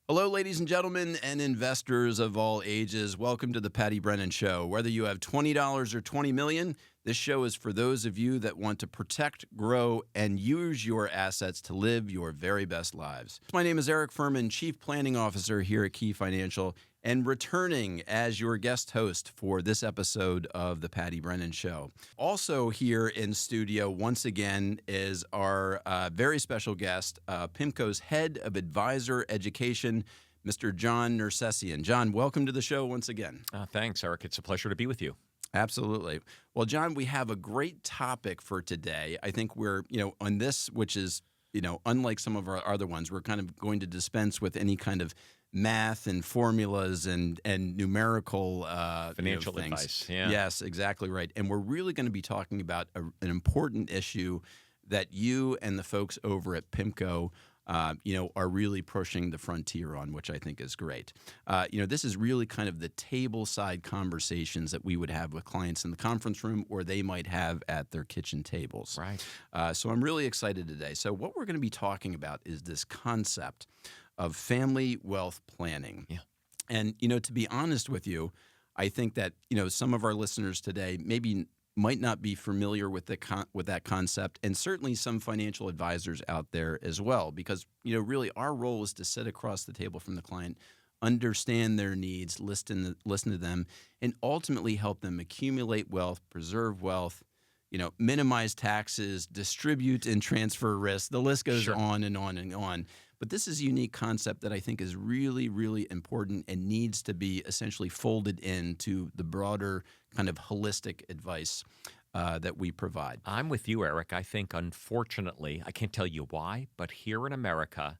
Hello, ladies and gentlemen, and investors of all ages. Welcome to the Patty Brennan Show. Whether you have $20 or $20 million, this show is for those of you that want to protect, grow, and use your assets to live your very best lives. My name is Eric Furman, Chief Planning Officer here at Key Financial, and returning as your guest host for this episode of the Patty Brennan Show. Also here in studio once again is our very special guest, PIMCO's Head of Advisor Education, Mr. John Nersesian. John, welcome to the show once again. Thanks, Eric. It's a pleasure to be with you. Absolutely. Well, John, we have a great topic for today. I think we're, on this, which is, unlike some of our other ones, we're kind of going to dispense with any kind of math and formulas and numerical financial things. Advice. Yeah. Yes, exactly right. And we're really going to be talking about an important issue that you and the folks over at PIMCO are really pushing the frontier on, which I think is great. This is really kind of the table side conversations that we would have with clients in the conference room or they might have at their kitchen tables. Right. So I'm really excited today. So what we're going to be talking about is this concept of family wealth planning. Yeah. And, to be honest with you, I think that, some of our listeners today might not be familiar with that concept, and certainly some financial advisors out there as well, because really our role is to sit across the table from the client, understand their needs, listen to them, and ultimately help them accumulate wealth, preserve wealth, minimize taxes, distribute and transfer risk. The list goes on and on and on. But this is a unique concept that I think is really, really important and needs to be essentially folded into the broader kind of holistic advice that we provide. I'm with you, Eric. I think, unfortunately, I can't tell you why, but here in America,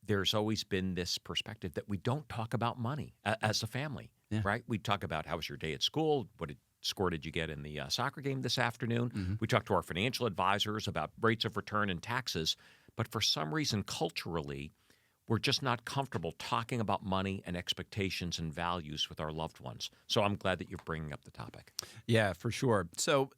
there's always been this perspective that we don't talk about money as a family, right? We talk about how was your day at school, what score did you get in the soccer game this afternoon? Mm-hmm. We talk to our financial advisors about rates of return and taxes. But for some reason, culturally, we're just not comfortable talking about money and expectations and values with our loved ones. So I'm glad that you're bringing up the topic. Yeah, for sure. So,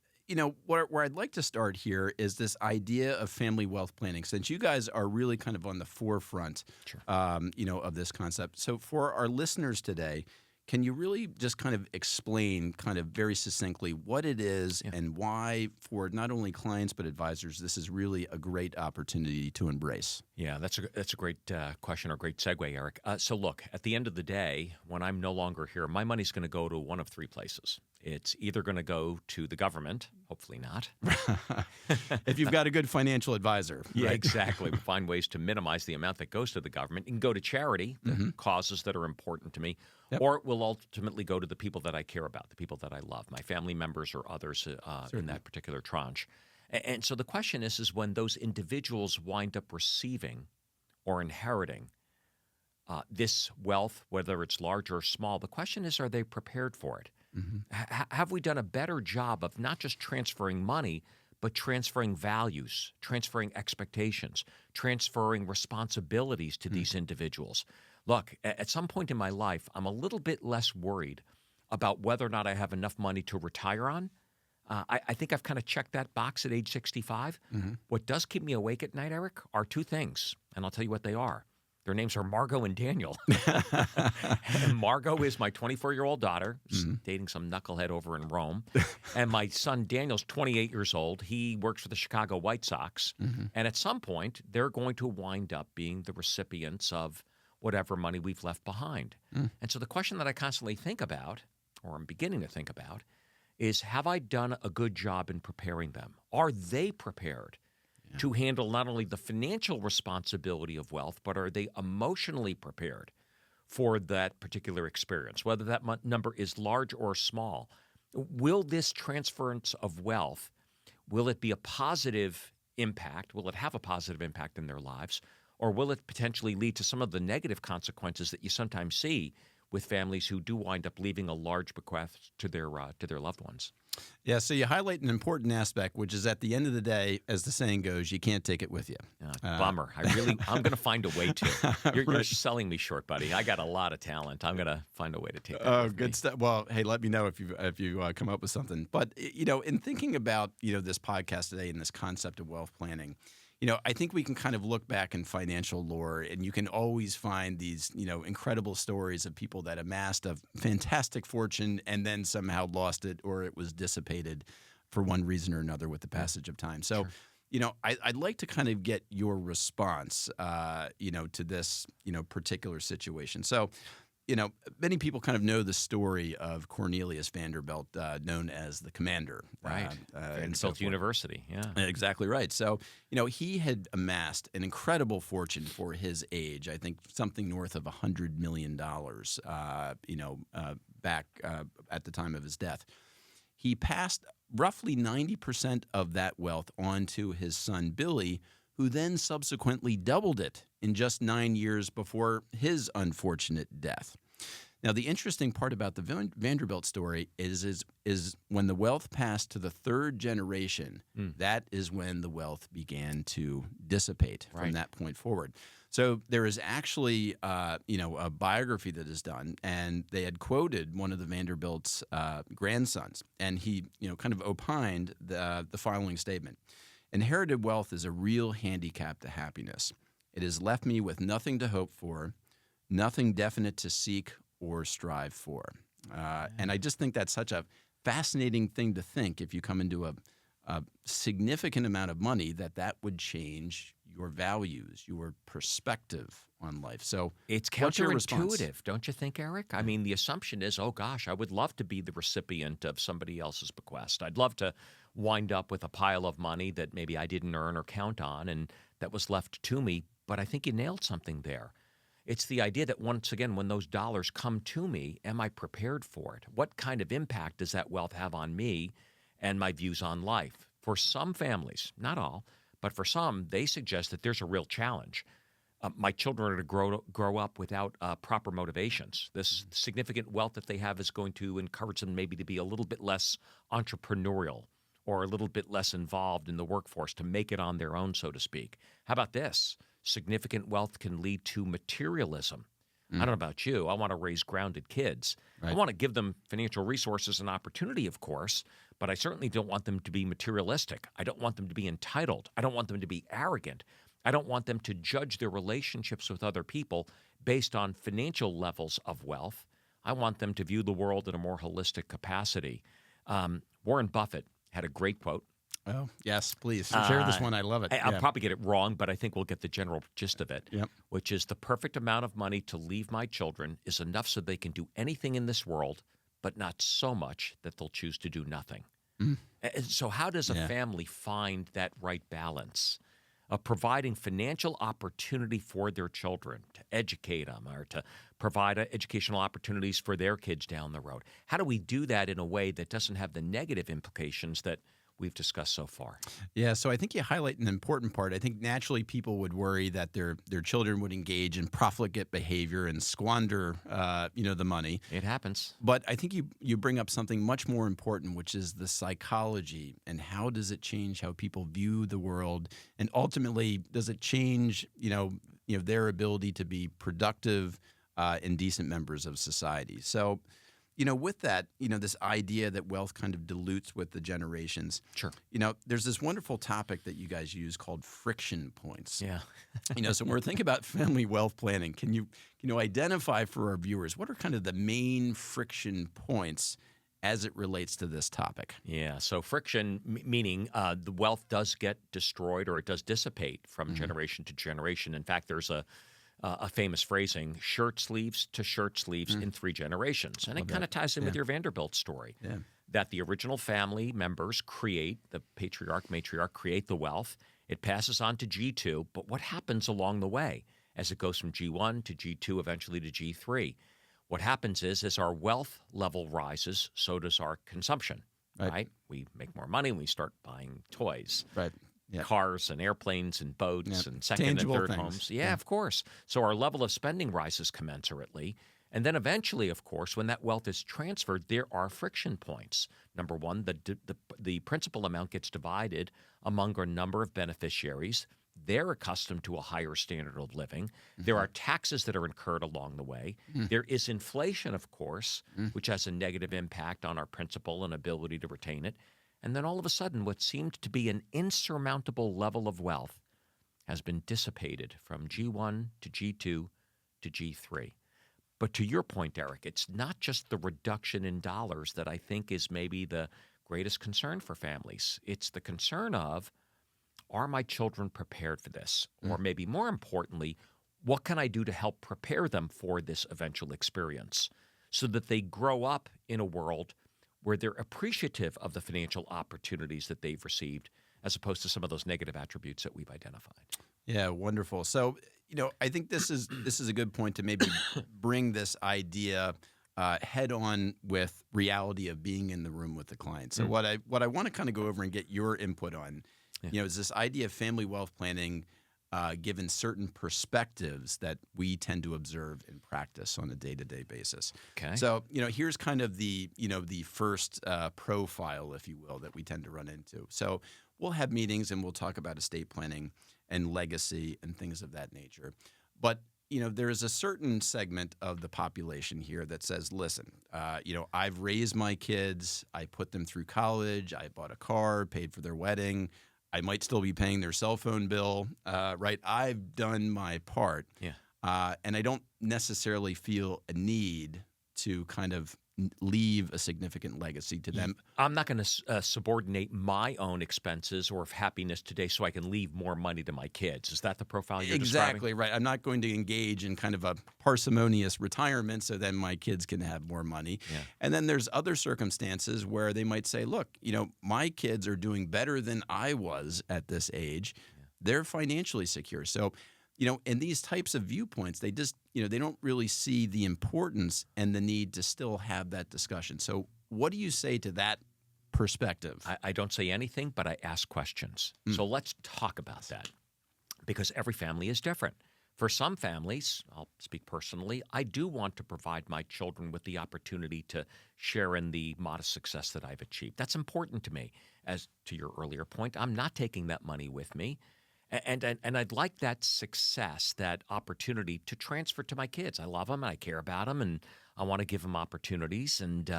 where I'd like to start here is this idea of family wealth planning, since you guys are really kind of on the forefront, of this concept. So for our listeners today, can you really just kind of explain kind of very succinctly what it is and why for not only clients but advisors this is really a great opportunity to embrace? Yeah, that's a great question or great segue, Eric. So look, at the end of the day, when I'm no longer here, my money's going to go to one of three places. It's either going to go to the government, hopefully not. If you've got a good financial advisor. Yeah, right? Exactly. We find ways to minimize the amount that goes to the government. It can go to charity, the causes that are important to me, or it will ultimately go to the people that I care about, the people that I love, my family members or others in that particular tranche. And so the question is when those individuals wind up receiving or inheriting this wealth, whether it's large or small, the question is, are they prepared for it? Mm-hmm. Have we done a better job of not just transferring money, but transferring values, transferring expectations, transferring responsibilities to these individuals? Look, at some point in my life, I'm a little bit less worried about whether or not I have enough money to retire on. I think I've kind of checked that box at age 65. Mm-hmm. What does keep me awake at night, Eric, are two things, and I'll tell you what they are. Their names are Margot and Daniel. And Margot is my 24-year-old daughter, dating some knucklehead over in Rome. And my son Daniel's 28 years old. He works for the Chicago White Sox. Mm-hmm. And at some point, they're going to wind up being the recipients of whatever money we've left behind. Mm. And so the question that I constantly think about, or I'm beginning to think about, is have I done a good job in preparing them? Are they prepared to handle not only the financial responsibility of wealth, but are they emotionally prepared for that particular experience, whether that number is large or small? Will this transference of wealth, will it be a positive impact? Will it have a positive impact in their lives? Or will it potentially lead to some of the negative consequences that you sometimes see with families who do wind up leaving a large bequest to their loved ones? Yeah, so you highlight an important aspect, which is at the end of the day, as the saying goes, you can't take it with you. Bummer. I'm going to find a way to. You're selling me short, buddy. I got a lot of talent. I'm going to find a way to take it with good stuff. Well, hey, let me know if you come up with something. But, in thinking about, this podcast today and this concept of wealth planning, I think we can kind of look back in financial lore, and you can always find these, incredible stories of people that amassed a fantastic fortune and then somehow lost it, or it was dissipated for one reason or another with the passage of time. So, I'd like to kind of get your response, to this, particular situation. So, many people kind of know the story of Cornelius Vanderbilt, known as the Commander. Right. And so forth. University, yeah. Exactly right. So, he had amassed an incredible fortune for his age. I think something north of $100 million, back at the time of his death. He passed roughly 90% of that wealth on to his son, Billy, who then subsequently doubled it in just 9 years before his unfortunate death. Now, the interesting part about the Vanderbilt story is when the wealth passed to the third generation, that is when the wealth began to dissipate from that point forward. So there is actually, a biography that is done, and they had quoted one of the Vanderbilt's grandsons, and he, kind of opined the following statement. Inherited wealth is a real handicap to happiness. It has left me with nothing to hope for, nothing definite to seek or strive for. And I just think that's such a fascinating thing to think if you come into a significant amount of money that would change your values, your perspective on life. So it's counterintuitive, don't you think, Eric? I mean, the assumption is, oh gosh, I would love to be the recipient of somebody else's bequest. I'd love to wind up with a pile of money that maybe I didn't earn or count on and that was left to me. But I think you nailed something there. It's the idea that once again, when those dollars come to me, am I prepared for it? What kind of impact does that wealth have on me and my views on life? For some families, not all, but for some, they suggest that there's a real challenge. My children are to grow up without proper motivations. This significant wealth that they have is going to encourage them maybe to be a little bit less entrepreneurial or a little bit less involved in the workforce to make it on their own, so to speak. How about this? Significant wealth can lead to materialism. I don't know about you. I want to raise grounded kids. I want to give them financial resources and opportunity, of course, but I certainly don't want them to be materialistic. I don't want them to be entitled. I don't want them to be arrogant. I don't want them to judge their relationships with other people based on financial levels of wealth. I want them to view the world in a more holistic capacity. Warren Buffett had a great quote. Oh, yes, please. Share this one. I love it. I'll probably get it wrong, but I think we'll get the general gist of it, which is the perfect amount of money to leave my children is enough so they can do anything in this world, but not so much that they'll choose to do nothing. And so how does a family find that right balance of providing financial opportunity for their children to educate them or to provide educational opportunities for their kids down the road? How do we do that in a way that doesn't have the negative implications that we've discussed so far? Yeah, so I think you highlight an important part. I think naturally people would worry that their children would engage in profligate behavior and squander, the money. It happens. But I think you bring up something much more important, which is the psychology and how does it change how people view the world, and ultimately does it change, their ability to be productive and decent members of society. So, with that, this idea that wealth kind of dilutes with the generations. Sure. There's this wonderful topic that you guys use called friction points. Yeah. So when we're thinking about family wealth planning, can you identify for our viewers what are kind of the main friction points as it relates to this topic? Yeah. So friction, meaning the wealth does get destroyed or it does dissipate from generation to generation. In fact, there's a famous phrasing, shirt sleeves to shirt sleeves in 3 generations. And it kind of ties in with your Vanderbilt story, that the original family members create, the patriarch, matriarch, create the wealth. It passes on to G2, but what happens along the way as it goes from G1 to G2, eventually to G3? What happens is, as our wealth level rises, so does our consumption, right? We make more money and we start buying toys. Right. Yep. Cars and airplanes and boats and second Tangible and third things. homes. Yeah, of course. So our level of spending rises commensurately. And then eventually, of course, when that wealth is transferred, there are friction points. Number one, the principal amount gets divided among a number of beneficiaries. They're accustomed to a higher standard of living. There are taxes that are incurred along the way. There is inflation, of course, which has a negative impact on our principal and ability to retain it. And then all of a sudden, what seemed to be an insurmountable level of wealth has been dissipated from G1 to G2 to G3. But to your point, Eric, it's not just the reduction in dollars that I think is maybe the greatest concern for families. It's the concern of, are my children prepared for this? Or maybe more importantly, what can I do to help prepare them for this eventual experience so that they grow up in a world where they're appreciative of the financial opportunities that they've received, as opposed to some of those negative attributes that we've identified. Yeah, wonderful. So, I think this is a good point to maybe bring this idea head on with reality of being in the room with the client. So what I want to kind of go over and get your input on, is this idea of family wealth planning given certain perspectives that we tend to observe in practice on a day-to-day basis. Okay. So, here's kind of the first profile, if you will, that we tend to run into. So we'll have meetings and we'll talk about estate planning and legacy and things of that nature. But, there is a certain segment of the population here that says, listen, I've raised my kids, I put them through college, I bought a car, paid for their wedding, I might still be paying their cell phone bill, right? I've done my part. Yeah. And I don't necessarily feel a need to kind of leave a significant legacy to them. I'm not going to subordinate my own expenses or happiness today so I can leave more money to my kids. Is that the profile you're describing? Exactly right. I'm not going to engage in kind of a parsimonious retirement so then my kids can have more money. Yeah. And then there's other circumstances where they might say, look, my kids are doing better than I was at this age. Yeah. They're financially secure. So, in these types of viewpoints, they just, they don't really see the importance and the need to still have that discussion. So what do you say to that perspective? I don't say anything, but I ask questions. So let's talk about that, because every family is different. For some families, I'll speak personally, I do want to provide my children with the opportunity to share in the modest success that I've achieved. That's important to me. As to your earlier point, I'm not taking that money with me. And I'd like that success, that opportunity to transfer to my kids. I love them, and I care about them, and I want to give them opportunities. And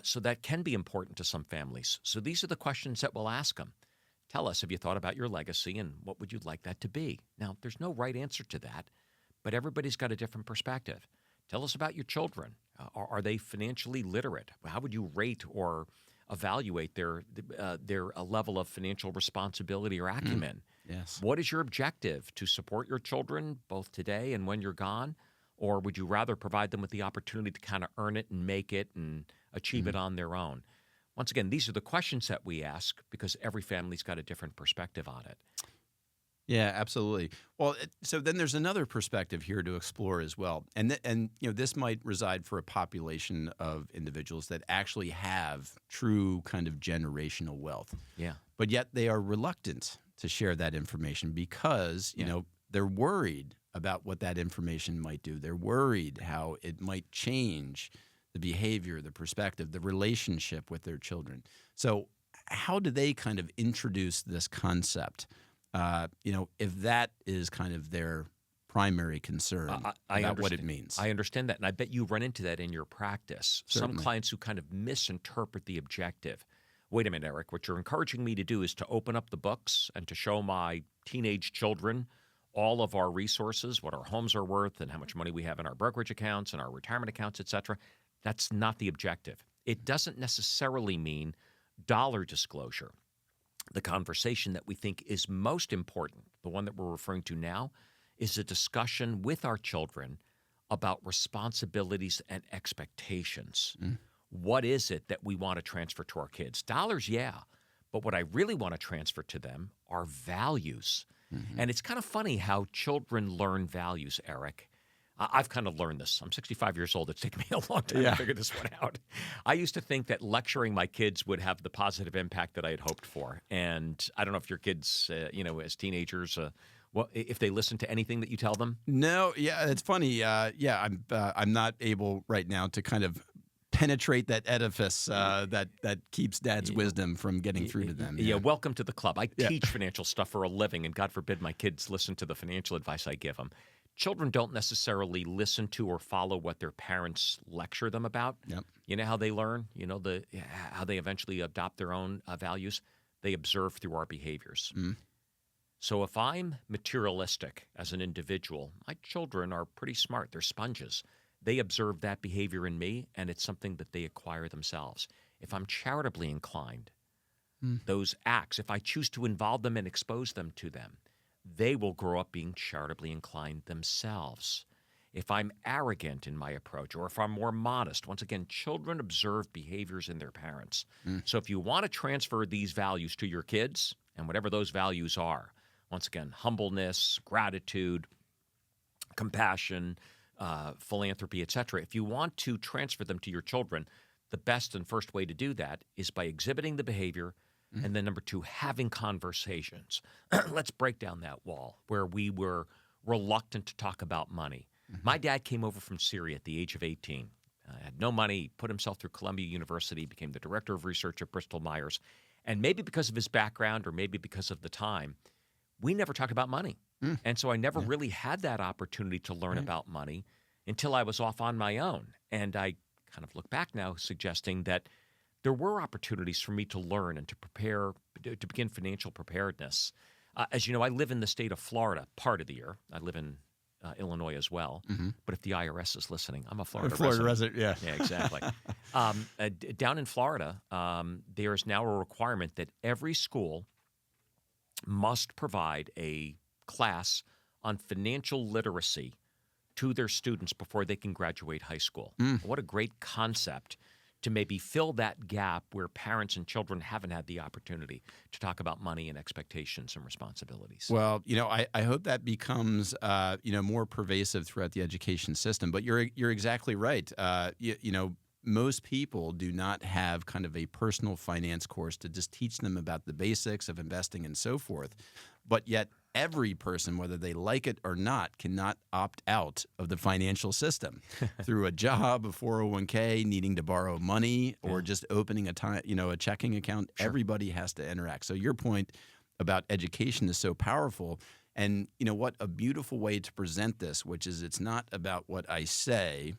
so that can be important to some families. So these are the questions that we'll ask them. Tell us, have you thought about your legacy, and what would you like that to be? Now, there's no right answer to that, but everybody's got a different perspective. Tell us about your children. Are they financially literate? How would you rate or evaluate their level of financial responsibility or acumen? Yes. What is your objective? To support your children both today and when you're gone? Or would you rather provide them with the opportunity to kind of earn it and make it and achieve it on their own? Once again, these are the questions that we ask because every family's got a different perspective on it. Yeah, absolutely. Well, so then there's another perspective here to explore as well. And this might reside for a population of individuals that actually have true kind of generational wealth. Yeah. But yet they are reluctant to share that information because, they're worried about what that information might do. They're worried how it might change the behavior, the perspective, the relationship with their children. So how do they kind of introduce this concept? If that is kind of their primary concern about what it means. I understand that, and I bet you run into that in your practice. Certainly. Some clients who kind of misinterpret the objective. Wait a minute, Eric, what you're encouraging me to do is to open up the books and to show my teenage children all of our resources, what our homes are worth and how much money we have in our brokerage accounts and our retirement accounts, et cetera. That's not the objective. It doesn't necessarily mean dollar disclosure. The conversation that we think is most important, the one that we're referring to now, is a discussion with our children about responsibilities and expectations. What is it that we want to transfer to our kids? Dollars, yeah. But what I really want to transfer to them are values. And it's kind of funny how children learn values, Eric. I've kind of learned this. I'm 65 years old. It's taken me a long time to figure this one out. I used to think that lecturing my kids would have the positive impact that I had hoped for. And I don't know if your kids, as teenagers, if they listen to anything that you tell them. No, yeah, it's funny. I'm not able right now to kind of penetrate that edifice that keeps Dad's wisdom from getting through to them. Yeah, welcome to the club. I teach financial stuff for a living, and God forbid my kids listen to the financial advice I give them. Children don't necessarily listen to or follow what their parents lecture them about. Yep. You know how they learn? How they eventually adopt their own values? They observe through our behaviors. So if I'm materialistic as an individual, my children are pretty smart. They're sponges. They observe that behavior in me, and it's something that they acquire themselves. If I'm charitably inclined, those acts, if I choose to involve them and expose them to them, they will grow up being charitably inclined themselves. If I'm arrogant in my approach, or if I'm more modest, once again, children observe behaviors in their parents. So if you want to transfer these values to your kids, and whatever those values are, once again, humbleness, gratitude, compassion, philanthropy, etc. If you want to transfer them to your children, the best and first way to do that is by exhibiting the behavior, and then number two, having conversations. Let's break down that wall where we were reluctant to talk about money. My dad came over from Syria at the age of 18. Had no money, he put himself through Columbia University, became the director of research at Bristol Myers. And maybe because of his background or maybe because of the time, we never talked about money. And so I never really had that opportunity to learn about money until I was off on my own. And I kind of look back now suggesting that there were opportunities for me to learn and to prepare, to begin financial preparedness. As you know, I live in the state of Florida part of the year. I live in Illinois as well. But if the IRS is listening, I'm a Florida resident. Yeah. Yeah, exactly. Down in Florida, there is now a requirement that every school must provide a class on financial literacy to their students before they can graduate high school. What a great concept to maybe fill that gap where parents and children haven't had the opportunity to talk about money and expectations and responsibilities. Well, I hope that becomes, more pervasive throughout the education system. But you're exactly right. Most people do not have kind of a personal finance course to just teach them about the basics of investing and so forth. But yet every person, whether they like it or not, cannot opt out of the financial system through a job, a 401k, needing to borrow money, or just opening a checking account. Sure. Everybody has to interact. So your point about education is so powerful. And what a beautiful way to present this, which is it's not about what I say,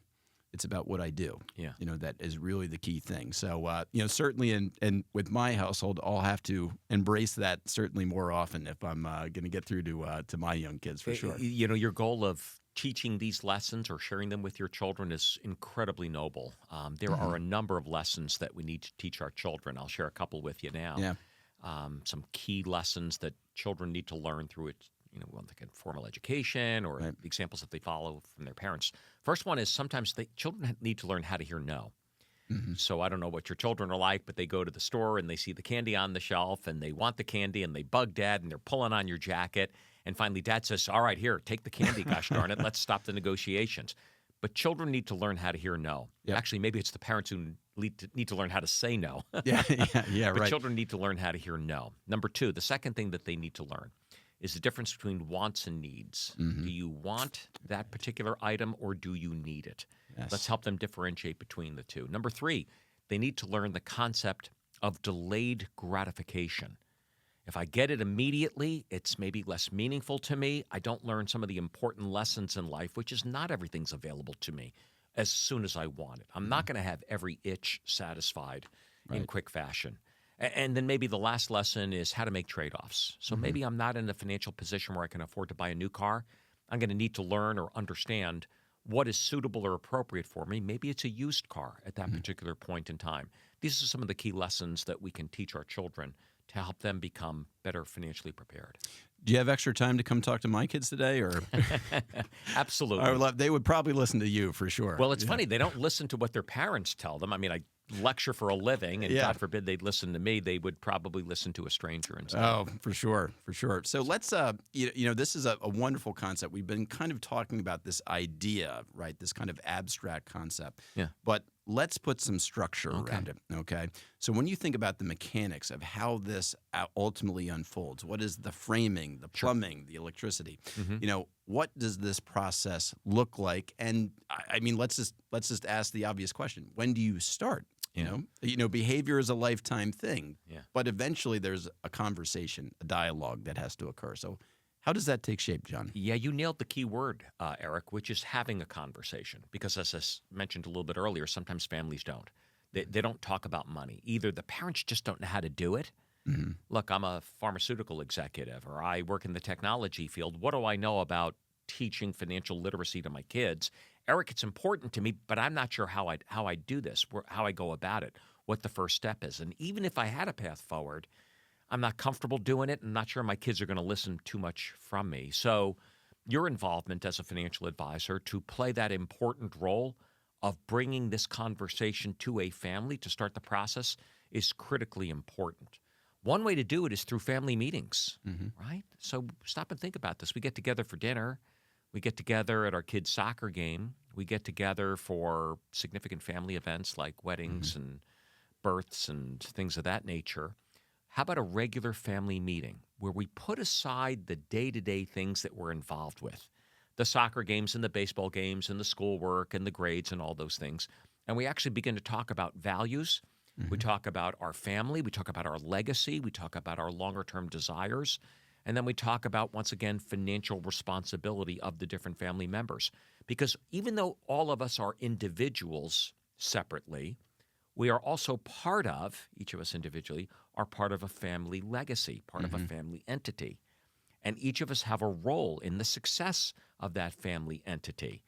it's about what I do. Yeah. That is really the key thing. So, certainly and with my household, I'll have to embrace that certainly more often if I'm going to get through to my young kids for sure. Your goal of teaching these lessons or sharing them with your children is incredibly noble. There are a number of lessons that we need to teach our children. I'll share a couple with you now. Yeah. Some key lessons that children need to learn through it. Formal education or the examples that they follow from their parents. First one is sometimes children need to learn how to hear no. So I don't know what your children are like, but they go to the store and they see the candy on the shelf and they want the candy and they bug dad and they're pulling on your jacket. And finally dad says, all right, here, take the candy, gosh darn it, let's stop the negotiations. But children need to learn how to hear no. Yep. Actually, maybe it's the parents who need to learn how to say no. Yeah, But right. children need to learn how to hear no. Number two, the second thing that they need to learn is the difference between wants and needs. Do you want that particular item or do you need it? Yes. Let's help them differentiate between the two. Number three, they need to learn the concept of delayed gratification. If I get it immediately, it's maybe less meaningful to me. I don't learn some of the important lessons in life, which is not everything's available to me as soon as I want it. I'm not going to have every itch satisfied in quick fashion. And then maybe the last lesson is how to make trade-offs. So maybe I'm not in a financial position where I can afford to buy a new car. I'm going to need to learn or understand what is suitable or appropriate for me. Maybe it's a used car at that particular point in time. These are some of the key lessons that we can teach our children to help them become better financially prepared. Do you have extra time to come talk to my kids today? Or Absolutely. They would probably listen to you for sure. Well, it's funny. They don't listen to what their parents tell them. I mean, I lecture for a living, and God forbid they'd listen to me. They would probably listen to a stranger instead. Oh, for sure. So let's, this is a wonderful concept. We've been kind of talking about this idea, right? This kind of abstract concept. Yeah. But let's put some structure around it, okay? So when you think about the mechanics of how this ultimately unfolds, what is the framing, the plumbing, the electricity? What does this process look like? And I mean, let's just ask the obvious question: when do you start? Behavior is a lifetime thing, but eventually there's a conversation, a dialogue that has to occur. So how does that take shape, John? Yeah, you nailed the key word, Eric, which is having a conversation. Because as I mentioned a little bit earlier, sometimes families don't. They don't talk about money. Either the parents just don't know how to do it, Look, I'm a pharmaceutical executive, or I work in the technology field. What do I know about teaching financial literacy to my kids? Eric, it's important to me, but I'm not sure how I do this, how I go about it, what the first step is. And even if I had a path forward, I'm not comfortable doing it. I'm not sure my kids are going to listen too much from me. So your involvement as a financial advisor to play that important role of bringing this conversation to a family to start the process is critically important. One way to do it is through family meetings, right? So stop and think about this. We get together for dinner. We get together at our kids' soccer game. We get together for significant family events like weddings and births and things of that nature. How about a regular family meeting where we put aside the day-to-day things that we're involved with, the soccer games and the baseball games and the schoolwork and the grades and all those things, and we actually begin to talk about values. We talk about our family. We talk about our legacy. We talk about our longer-term desires. And then we talk about, once again, financial responsibility of the different family members. Because even though all of us are individuals separately, we are also part of, each of us individually, are part of a family legacy, part of a family entity. And each of us have a role in the success of that family entity.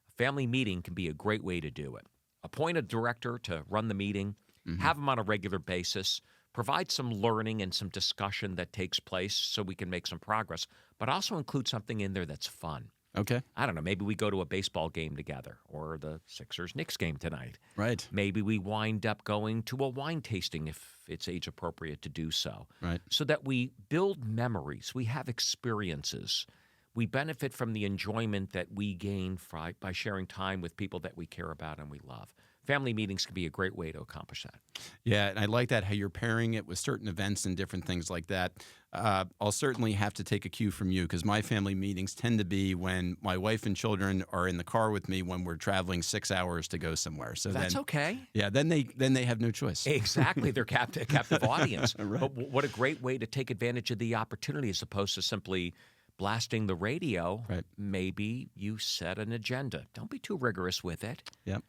A family meeting can be a great way to do it. Appoint a director to run the meeting, have them on a regular basis, provide some learning and some discussion that takes place so we can make some progress, but also include something in there that's fun. Okay. I don't know, maybe we go to a baseball game together or the Sixers-Knicks game tonight. Right. Maybe we wind up going to a wine tasting if it's age appropriate to do so. Right. So that we build memories, we have experiences, we benefit from the enjoyment that we gain by sharing time with people that we care about and we love. Family meetings can be a great way to accomplish that. Yeah, and I like that, how you're pairing it with certain events and different things like that. I'll certainly have to take a cue from you because my family meetings tend to be when my wife and children are in the car with me when we're traveling 6 hours to go somewhere. So that's then, okay. Yeah, then they have no choice. Exactly. They're captive audience. Right. But what a great way to take advantage of the opportunity as opposed to simply blasting the radio. Right. Maybe you set an agenda. Don't be too rigorous with it. Yep.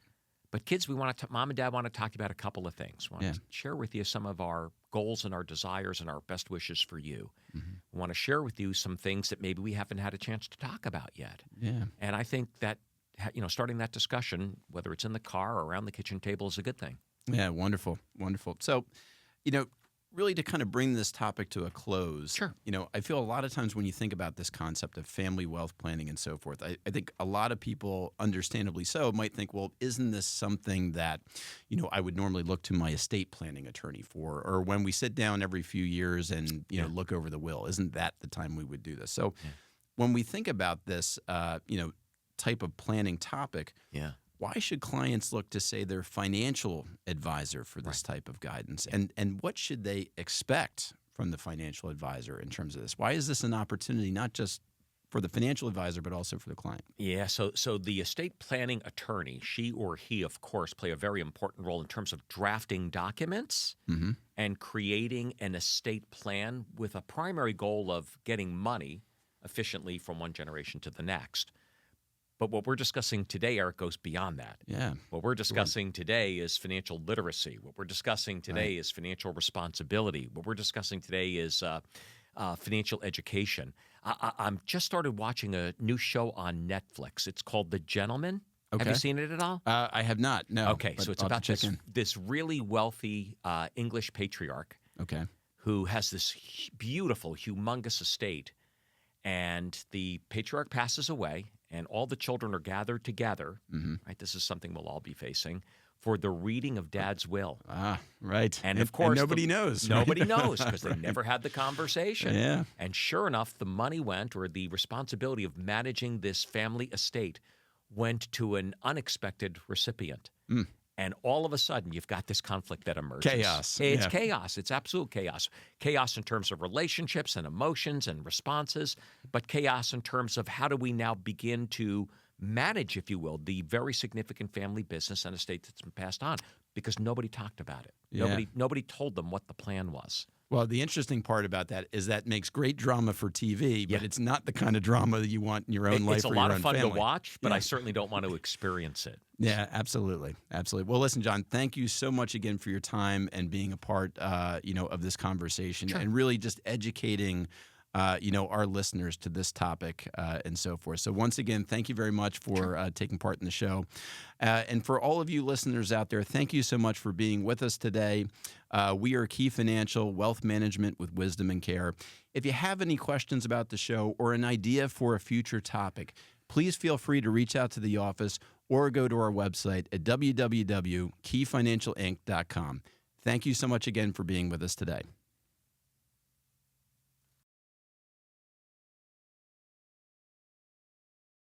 But kids, Mom and Dad want to talk about a couple of things. We want to share with you some of our goals and our desires and our best wishes for you. We want to share with you some things that maybe we haven't had a chance to talk about yet. Yeah. And I think that, starting that discussion, whether it's in the car or around the kitchen table, is a good thing. Yeah, wonderful, wonderful. So, really to kind of bring this topic to a close, Sure. I feel a lot of times when you think about this concept of family wealth planning and so forth, I think a lot of people, understandably so, might think, well, isn't this something that, I would normally look to my estate planning attorney for? Or when we sit down every few years and, look over the will, isn't that the time we would do this? So when we think about this, type of planning topic, why should clients look to, say, their financial advisor for this type of guidance? And what should they expect from the financial advisor in terms of this? Why is this an opportunity not just for the financial advisor but also for the client? Yeah, so the estate planning attorney, she or he, of course, play a very important role in terms of drafting documents and creating an estate plan with a primary goal of getting money efficiently from one generation to the next. But what we're discussing today, Eric, goes beyond that. Yeah. What we're discussing today is financial literacy. What we're discussing today is financial responsibility. What we're discussing today is financial education. I'm just started watching a new show on Netflix. It's called The Gentleman. Okay. Have you seen it at all? I have not, no. Okay, so it's about this really wealthy English patriarch who has this beautiful, humongous estate. And the patriarch passes away, and all the children are gathered together. Right, this is something we'll all be facing for the reading of Dad's will. Right. And of course, nobody knows. Nobody knows because they never had the conversation. Yeah. And sure enough, the money went, or the responsibility of managing this family estate went to an unexpected recipient. And all of a sudden, you've got this conflict that emerges. Chaos. It's chaos. It's absolute chaos. Chaos in terms of relationships and emotions and responses, but chaos in terms of how do we now begin to manage, if you will, the very significant family business and estate that's been passed on because nobody talked about it. Yeah. Nobody told them what the plan was. Well, the interesting part about that is that makes great drama for TV, but Yeah. it's not the kind of drama that you want in your own life It's a or lot your of own fun family. to watch, but Yeah. I certainly don't want to experience it. Yeah, absolutely. Absolutely. Well, listen, John, thank you so much again for your time and being a part, of this conversation and really just educating, our listeners to this topic and so forth. So once again, thank you very much for taking part in the show. And for all of you listeners out there, thank you so much for being with us today. We are Key Financial Wealth Management with Wisdom and Care. If you have any questions about the show or an idea for a future topic, please feel free to reach out to the office or go to our website at www.keyfinancialinc.com. Thank you so much again for being with us today.